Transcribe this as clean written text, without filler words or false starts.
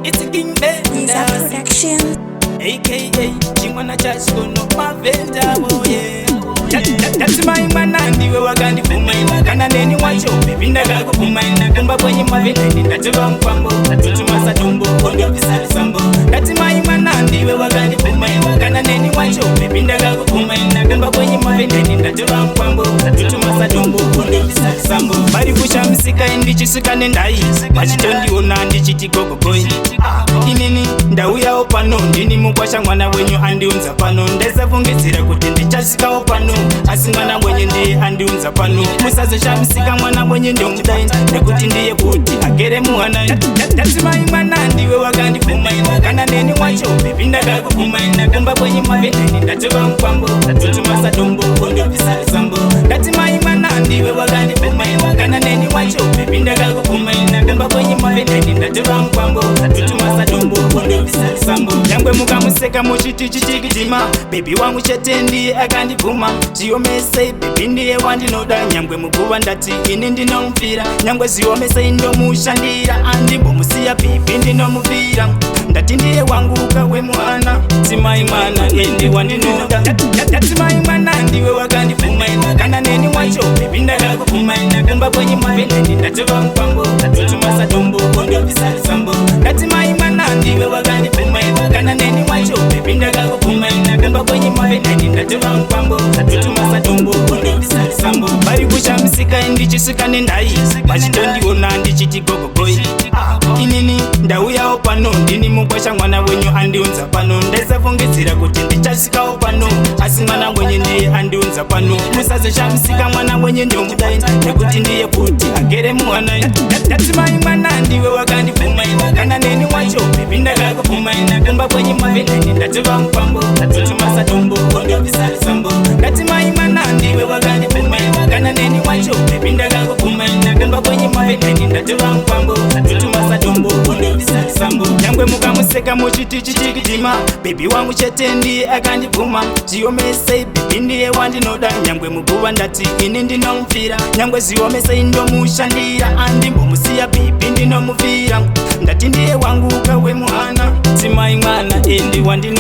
It's a King Benda Production, aka Chimwana Chashkono Mavenda, oh yeah. That's my man and the way I can't do my kana neni wacho bibinda gago kumaina kumba kwenye mavenda ndatoba mkwambo atutu masatumbo ondio bisali sambo. That's my man and the way I can't do my kana neni wacho bibinda gago kumaina kumba kwenye mavenda ndatoba mkwambo atutu masatumbo ondio bisali sambo. Bari kusha msika ndichisuka nendai machitondi ona ndichiti gogogoi inini ndauya opano ndini mukwasha mwana wenyu andiunza pano ndeza fungisira kuti ndichasika opano asi mwana mwenye ndiye andiunza pano musaze shamsika mwana mwenye ndongudai nekuti ndiye kuti agere muhana. That's my mwana ndiwe wakandifumaina kana neni wacho bibinda kakufumaina kumba kwenye mavenda ndatoba mkwambo atutu masatombo ondio bisali sambo. That's my mwana ndiwe wakandifumaina kana neni wacho bibinda kakufumaina kumba kwenye mavenda ndatoba mkwambo atutu masatombo ondio bisali sambo. Nyangwe mukamuseka muchiti chichikitima baby wangu chete ndiye akandivuma ziomese baby ndiye wandinoda nyangwe muguva ndati ini ndinomufira nyangwe ziomese indomushandira andimbomusiya baby ndinomufira ndati ndiye wangu ukawe mwana timai mwana ende wandinoda. Ndati mai mwana ndiwe wakandifumaina kana neni wacho baby ndakakufumaina kumba kwenye mavenda ndatova mkwambo atutu masatombo ondio bisali sambo. Ndati mai mwana ndiwe wakandifumaina kana neni wacho baby ndakakufumaina kumba kwenye mavenda ndatova mkwambo atutu masatombo ondio bisali sambo. Bari kusha msika ndichisuka nendai machitondiona ndichiti gogogoi inini ndauyawo pano ndini mukwasha mwana wenyu andiunza pano ndeza fungisira kuti ndichasikawo pano asi mwana mwenye ndiye andiunza pano musaze shamsika mwana mwenye ndongudai nekuti ndiye kuti agere muhana. That's my mwana ndiwe wakandifumaina kana neni wacho baby ndakakufumaina kumba kwenye mavenda ndatoba mkwambo atutu masatombo ondio bisali sambo. That's my mwana ndiwe wakandifumaina kana neni wacho baby ndakakufumaina kumba kwenye mavenda ndatoba mkwambo atutu masatombo ondio bisali sambo. Nyangwe mukamuseka muchiti chichikitima baby wangu chete ndiye akandivuma ziomese baby ndiye wandinoda nyangwe muguva ndati ini ndinomufira nyangwe ziomese indomushandira andimbomusiya baby ndinomufira ndati ndiye wangu ukawe muhana timai mwana endi wandinoda.